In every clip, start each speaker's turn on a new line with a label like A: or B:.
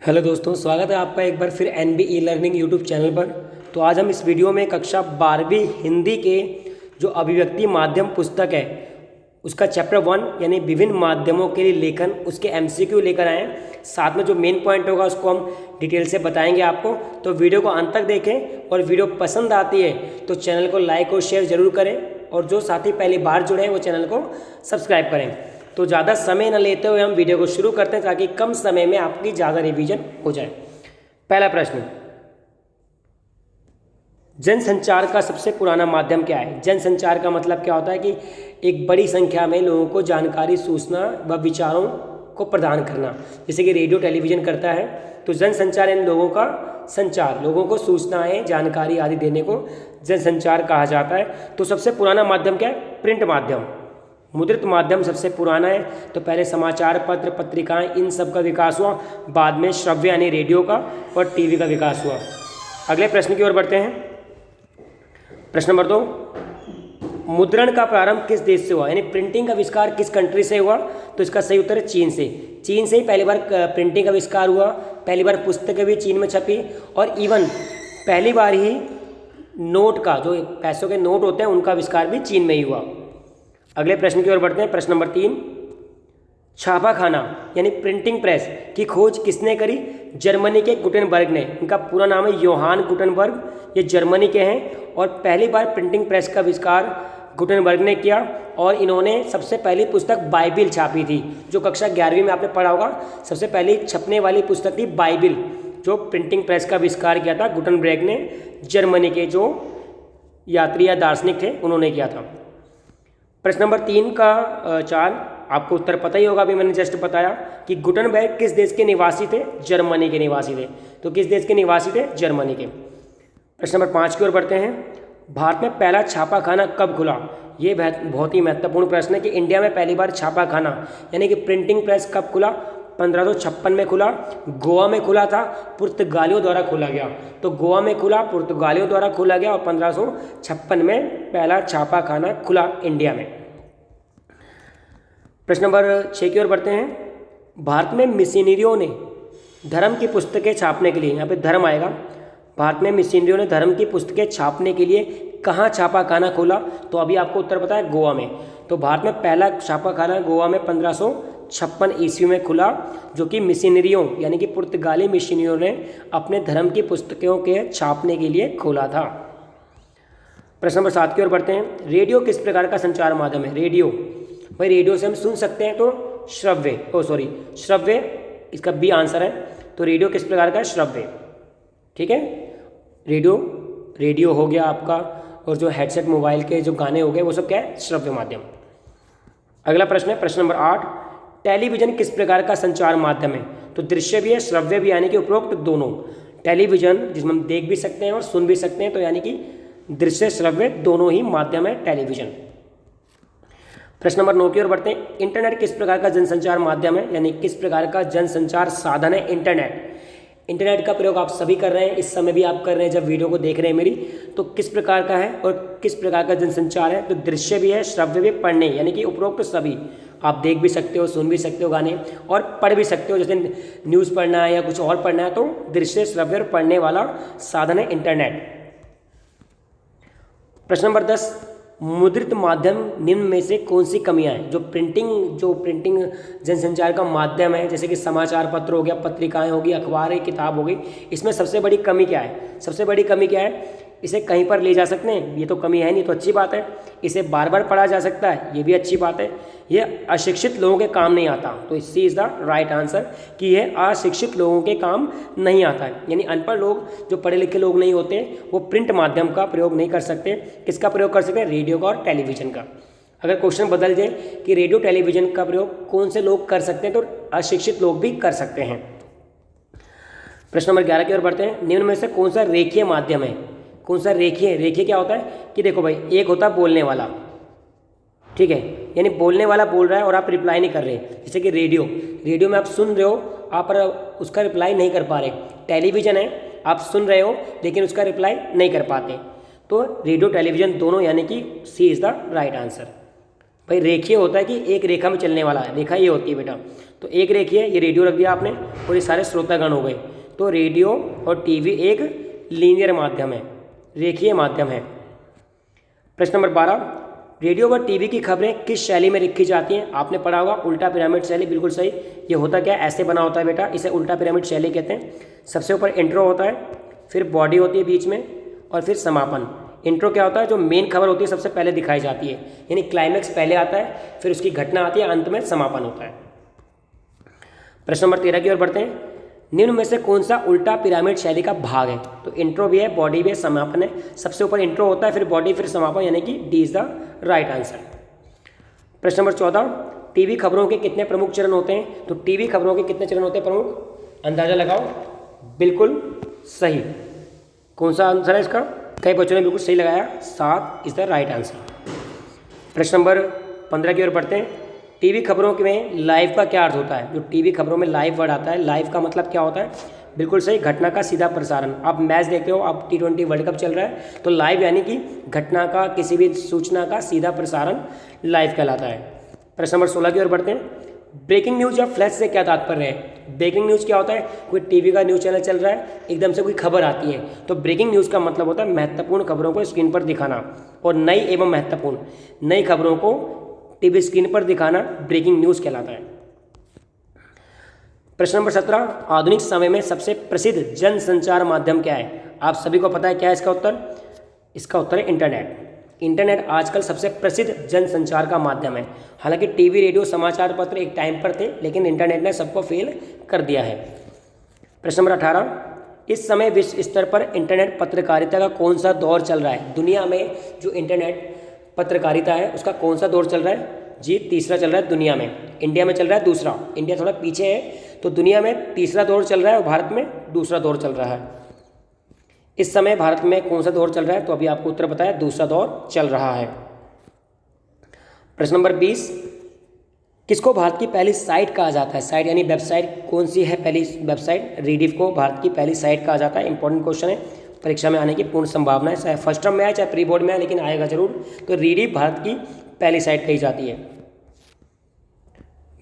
A: Hello दोस्तों, स्वागत है आपका एक बार फिर NB लर्निंग यूट्यूब चैनल पर। तो आज हम इस वीडियो में कक्षा 12वीं हिंदी के जो अभिव्यक्ति माध्यम पुस्तक है उसका चैप्टर 1 यानी विभिन्न माध्यमों के लिए लेखन उसके MCQ लेकर आए हैं। साथ में जो मेन पॉइंट होगा उसको हम डिटेल से बताएंगे आपको। तो वीडियो को अंत तक देखें और वीडियो पसंद आती है तो चैनल को लाइक और शेयर ज़रूर करें, और जो साथी पहली बार जुड़े हैं वो चैनल को सब्सक्राइब करें। तो ज़्यादा समय न लेते हुए हम वीडियो को शुरू करते हैं ताकि कम समय में आपकी ज़्यादा रिवीजन हो जाए। पहला प्रश्न, जनसंचार का सबसे पुराना माध्यम क्या है? जनसंचार का मतलब क्या होता है कि एक बड़ी संख्या में लोगों को जानकारी, सूचना व विचारों को प्रदान करना। जैसे कि रेडियो टेलीविज़न करता है, तो जनसंचार इन लोगों का संचार, लोगों को सूचनाएं, जानकारी आदि देने को जनसंचार कहा जाता है। तो सबसे पुराना माध्यम क्या है? प्रिंट माध्यम। मुद्रित माध्यम सबसे पुराना है। तो पहले समाचार पत्र, पत्रिकाएं, इन सब का विकास हुआ, बाद में श्रव्य यानी रेडियो का और टीवी का विकास हुआ। अगले प्रश्न की ओर बढ़ते हैं। प्रश्न नंबर 2, मुद्रण का प्रारंभ किस देश से हुआ? यानी प्रिंटिंग का आविष्कार किस कंट्री से हुआ? तो इसका सही उत्तर है चीन से। चीन से ही पहली बार प्रिंटिंग का आविष्कार हुआ, पहली बार पुस्तकें भी चीन में छपी, और इवन पहली बार ही नोट का, जो पैसों के नोट होते हैं, उनका आविष्कार भी चीन में ही हुआ। अगले प्रश्न की ओर बढ़ते हैं। प्रश्न नंबर 3, छापाखाना यानी प्रिंटिंग प्रेस की खोज किसने करी? जर्मनी के गुटेनबर्ग ने। इनका पूरा नाम है योहान गुटेनबर्ग, ये जर्मनी के हैं, और पहली बार प्रिंटिंग प्रेस का आविष्कार गुटेनबर्ग ने किया। और इन्होंने सबसे पहली पुस्तक बाइबिल छापी थी, जो कक्षा 11वीं में आपने पढ़ा होगा। सबसे पहली छपने वाली पुस्तक थी बाइबिल, जो प्रिंटिंग प्रेस का आविष्कार किया था गुटेनबर्ग ने। जर्मनी के जो यात्री या दार्शनिक थे उन्होंने किया था। प्रश्न नंबर 3 का 4 आपको उत्तर पता ही होगा, अभी मैंने जस्ट बताया कि गुटेनबर्ग किस देश के निवासी थे? जर्मनी के निवासी थे। तो किस देश के निवासी थे? जर्मनी के। प्रश्न नंबर 5 की ओर बढ़ते हैं। भारत में पहला छापाखाना कब खुला? ये बहुत ही महत्वपूर्ण प्रश्न है कि इंडिया में पहली बार छापाखाना यानी कि प्रिंटिंग प्रेस कब खुला? 1556 में खुला। गोवा में खुला था, पुर्तगालियों द्वारा खोला गया। तो गोवा में खुला, पुर्तगालियों द्वारा खोला गया, और 1556 में पहला छापाखाना खुला इंडिया में। प्रश्न नंबर 6 की ओर बढ़ते हैं। भारत में मिशनरियों ने धर्म की पुस्तकें छापने के लिए, यहाँ पे धर्म आएगा, भारत में मिशनरियों ने धर्म की पुस्तकें छापने के लिए कहाँ छापाखाना खोला? तो अभी आपको उत्तर पता है, गोवा में। तो भारत में पहला छापाखाना गोवा में 1556 ईस्वी में खुला, जो कि मिशनरियों यानी कि पुर्तगाली मिशनरियों ने अपने धर्म की पुस्तकों के छापने के लिए खोला था। प्रश्न नंबर 7 की ओर बढ़ते हैं। रेडियो किस प्रकार का संचार माध्यम है? रेडियो, भाई रेडियो से हम सुन सकते हैं, तो श्रव्य इसका बी आंसर है। तो रेडियो किस प्रकार का? श्रव्य। ठीक है, रेडियो हो गया आपका, और जो हेडसेट मोबाइल के जो गाने हो गए वो सब क्या है? श्रव्य माध्यम। अगला प्रश्न है प्रश्न नंबर 8, टेलीविजन किस प्रकार का संचार माध्यम है? तो दृश्य भी है, श्रव्य भी, यानी कि उपरोक्त दोनों। टेलीविजन जिसमें हम देख भी सकते हैं और सुन भी सकते हैं, तो यानी कि दृश्य श्रव्य दोनों ही माध्यम है टेलीविजन। प्रश्न नंबर 9 की ओर बढ़ते हैं। इंटरनेट किस प्रकार का जनसंचार माध्यम है, यानी किस प्रकार का जनसंचार साधन है? इंटरनेट का प्रयोग आप सभी कर रहे हैं, इस समय भी आप कर रहे हैं जब वीडियो को देख रहे हैं मेरी। तो किस प्रकार का है और किस प्रकार का जनसंचार है? तो दृश्य भी है, श्रव्य भी, पढ़ने, यानी कि उपरोक्त सभी। आप देख भी सकते हो, सुन भी सकते हो गाने, और पढ़ भी सकते हो। जैसे न्यूज़ पढ़ना है या कुछ और पढ़ना है, तो दृश्य, श्रव्य और पढ़ने वाला साधन है इंटरनेट। प्रश्न नंबर 10, मुद्रित माध्यम निम्न में से कौन सी कमियां हैं? जो प्रिंटिंग जनसंचार का माध्यम है, जैसे कि समाचार पत्र हो गया, पत्रिकाएं होगी, अखबार है, किताब हो गई, इसमें सबसे बड़ी कमी क्या है? सबसे बड़ी कमी क्या है? इसे कहीं पर ले जा सकते हैं, ये तो कमी है नहीं, तो अच्छी बात है। इसे बार बार पढ़ा जा सकता है, ये भी अच्छी बात है। ये अशिक्षित लोगों के काम नहीं आता, तो सी इज़ द राइट आंसर कि यह अशिक्षित लोगों के काम नहीं आता है। यानी अनपढ़ लोग, जो पढ़े लिखे लोग नहीं होते, वो प्रिंट माध्यम का प्रयोग नहीं कर सकते। किसका प्रयोग कर सकते हैं? रेडियो का और टेलीविज़न का। अगर क्वेश्चन बदल जाए कि रेडियो टेलीविज़न का प्रयोग कौन से लोग कर सकते हैं, तो अशिक्षित लोग भी कर सकते हैं। प्रश्न नंबर 11 की ओर बढ़ते हैं। निम्न में से कौन सा रेखीय माध्यम है? कौन सा रेखीय क्या होता है कि देखो भाई, एक होता है बोलने वाला, ठीक है, यानी बोलने वाला बोल रहा है और आप रिप्लाई नहीं कर रहे। जैसे कि रेडियो में आप सुन रहे हो, आप उसका रिप्लाई नहीं कर पा रहे। टेलीविज़न है, आप सुन रहे हो लेकिन उसका रिप्लाई नहीं कर पाते। तो रेडियो टेलीविज़न दोनों, यानी कि सी इज़ द राइट आंसर। भाई रेखीय होता है कि एक रेखा में चलने वाला है, रेखा ये होती है बेटा। तो एक रेखीय, ये रेडियो रख दिया आपने, और ये सारे श्रोतागण हो गए। तो रेडियो और टीवी एक लीनियर माध्यम है, रेखीय माध्यम है। प्रश्न नंबर 12, रेडियो व टीवी की खबरें किस शैली में लिखी जाती हैं? आपने पढ़ा होगा उल्टा पिरामिड शैली, बिल्कुल सही। ये होता क्या है, ऐसे बना होता है बेटा, इसे उल्टा पिरामिड शैली कहते हैं। सबसे ऊपर इंट्रो होता है, फिर बॉडी होती है बीच में, और फिर समापन। इंट्रो क्या होता है, जो मेन खबर होती है सबसे पहले दिखाई जाती है, यानी क्लाइमैक्स पहले आता है, फिर उसकी घटना आती है, अंत में समापन होता है। प्रश्न नंबर 13 की ओर बढ़ते हैं। निम्न में से कौन सा उल्टा पिरामिड शैली का भाग है? तो इंट्रो भी है, बॉडी भी है, समापन है। सबसे ऊपर इंट्रो होता है, फिर बॉडी, फिर समापन, यानी कि D is the right answer. प्रश्न नंबर 14, टीवी खबरों के कितने प्रमुख चरण होते हैं? तो टीवी खबरों के कितने चरण होते हैं प्रमुख? अंदाजा लगाओ। बिल्कुल सही। कौन सा आंसर है इसका? कई बच्चों ने बिल्कुल सही लगाया, 7 इज द राइट आंसर। प्रश्न नंबर 15 की ओर बढ़ते हैं। टीवी खबरों में लाइव का क्या अर्थ होता है? जो टीवी खबरों में लाइव वर्ड आता है, लाइव का मतलब क्या होता है? बिल्कुल सही, घटना का सीधा प्रसारण। आप मैच देखते हो, आप T20 वर्ल्ड कप चल रहा है, तो लाइव यानी कि घटना का, किसी भी सूचना का सीधा प्रसारण लाइव कहलाता है। प्रश्न नंबर 16 की ओर बढ़ते हैं। ब्रेकिंग न्यूज़ या फ्लैश से क्या तात्पर्य है? ब्रेकिंग न्यूज़ क्या होता है? कोई टीवी का न्यूज़ चैनल चल रहा है, एकदम से कोई खबर आती है, तो ब्रेकिंग न्यूज़ का मतलब होता है महत्वपूर्ण खबरों को स्क्रीन पर दिखाना, और नई एवं महत्वपूर्ण नई खबरों को टीवी स्क्रीन पर दिखाना ब्रेकिंग न्यूज़ कहलाता है। प्रश्न नंबर 17, आधुनिक समय में सबसे प्रसिद्ध जनसंचार माध्यम क्या है? आप सभी को पता है क्या है इसका उत्तर? इसका उत्तर है इंटरनेट। इंटरनेट आजकल सबसे प्रसिद्ध जनसंचार का माध्यम है। हालांकि टीवी, रेडियो, समाचार पत्र एक टाइम पर थे, लेकिन इंटरनेट ने सबको फेल कर दिया है। प्रश्न नंबर 18, इस समय विश्व स्तर पर इंटरनेट पत्रकारिता का कौन सा दौर चल रहा है? दुनिया में जो इंटरनेट पत्रकारिता है उसका कौन सा दौर चल रहा है? जी, तीसरा चल रहा है दुनिया में। इंडिया में चल रहा है दूसरा, इंडिया थोड़ा पीछे है, तो दुनिया में तीसरा दौर चल रहा है और भारत में दूसरा दौर चल रहा है। इस समय भारत में कौन सा दौर चल रहा है? तो अभी आपको उत्तर बताया, दूसरा दौर चल रहा है। प्रश्न नंबर 20, किसको भारत की पहली साइट कहा जाता है? साइट यानी वेबसाइट, कौन सी है पहली वेबसाइट? रीडिफ को भारत की पहली साइट कहा जाता है। इंपॉर्टेंट क्वेश्चन है, परीक्षा में आने की पूर्ण संभावना है, चाहे फर्स्ट टर्म में आए चाहे प्री बोर्ड में आए, लेकिन आएगा जरूर। तो रीडिफ भारत की पहली साइट कही जाती है।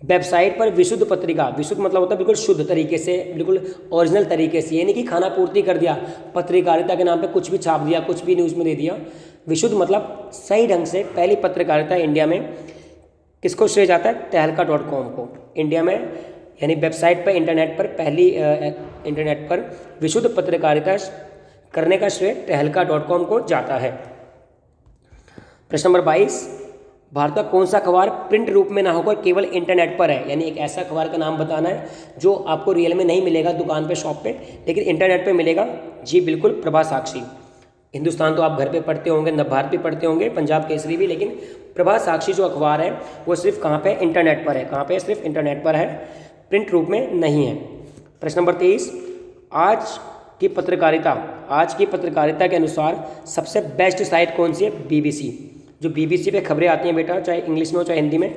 A: वेबसाइट पर विशुद्ध पत्रिका, विशुद्ध मतलब होता है बिल्कुल शुद्ध तरीके से, बिल्कुल ओरिजिनल तरीके से, यानी कि खाना पूर्ति कर दिया, पत्रकारिता के नाम पे कुछ भी छाप दिया, कुछ भी न्यूज़ में दे दिया। विशुद्ध मतलब सही ढंग से पहली पत्रकारिता इंडिया में किसको श्रेय जाता है? तहलका.com को। इंडिया में यानी वेबसाइट पर, इंटरनेट पर पहली इंटरनेट पर विशुद्ध पत्रकारिता करने का श्रेय तहलका.com को जाता है। प्रश्न नंबर 22, भारत का कौन सा अखबार प्रिंट रूप में ना होकर केवल इंटरनेट पर है? यानी एक ऐसा अखबार का नाम बताना है जो आपको रियल में नहीं मिलेगा दुकान पे, शॉप पे, लेकिन इंटरनेट पे मिलेगा। जी बिल्कुल, प्रभा साक्षी। हिंदुस्तान तो आप घर पे पढ़ते होंगे, नवभारत भी पढ़ते होंगे, पंजाब केसरी भी, लेकिन प्रभा साक्षी जो अखबार है वो सिर्फ कहाँ पे? इंटरनेट पर है। कहाँ पे? सिर्फ इंटरनेट पर है, प्रिंट रूप में नहीं है। प्रश्न नंबर 23, आज की पत्रकारिता के अनुसार सबसे बेस्ट साइट कौन सी है? BBC। जो BBC पे खबरें आती हैं बेटा, चाहे इंग्लिश में हो चाहे हिंदी में,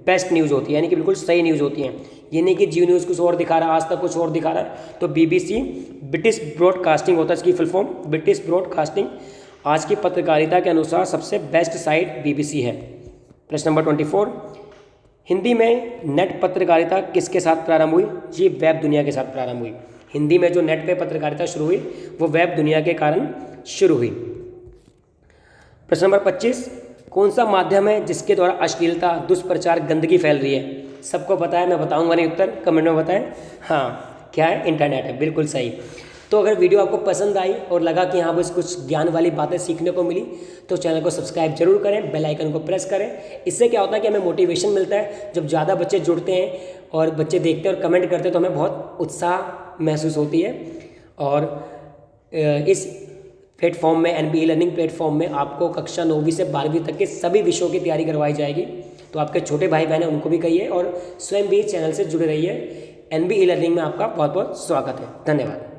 A: बेस्ट न्यूज़ होती है, यानी कि बिल्कुल सही न्यूज़ होती हैं। ये नहीं कि जी न्यूज़ कुछ और दिखा रहा है, आज तक कुछ और दिखा रहा है। तो BBC ब्रिटिश ब्रॉडकास्टिंग होता है इसकी फुल फॉर्म, ब्रिटिश ब्रॉडकास्टिंग। आज की पत्रकारिता के अनुसार सबसे बेस्ट साइट BBC है। प्रश्न नंबर 24, हिंदी में नेट पत्रकारिता किसके साथ प्रारंभ हुई? जी वेब दुनिया के साथ प्रारंभ हुई। हिंदी में जो नेट पे पत्रकारिता शुरू हुई वो वेब दुनिया के कारण शुरू हुई। प्रश्न नंबर 25, कौन सा माध्यम है जिसके द्वारा अश्लीलता, दुष्प्रचार, गंदगी फैल रही है? सबको पता है, मैं बताऊंगा नहीं उत्तर, कमेंट में बताएं। हाँ, क्या है? इंटरनेट है, बिल्कुल सही। तो अगर वीडियो आपको पसंद आई और लगा कि यहाँ बस कुछ ज्ञान वाली बातें सीखने को मिली, तो चैनल को सब्सक्राइब जरूर करें, बेल आइकन को प्रेस करें। इससे क्या होता है कि हमें मोटिवेशन मिलता है। जब ज़्यादा बच्चे जुड़ते हैं और बच्चे देखते हैं और कमेंट करते हैं तो हमें बहुत उत्साह महसूस होती है। और इस प्लेटफॉर्म में, NBE लर्निंग प्लेटफॉर्म में आपको कक्षा 9वीं से 12वीं तक के सभी विषयों की तैयारी करवाई जाएगी। तो आपके छोटे भाई बहन हैं उनको भी कहिए और स्वयं भी चैनल से जुड़े रहिए। NBE लर्निंग में आपका बहुत बहुत स्वागत है। धन्यवाद।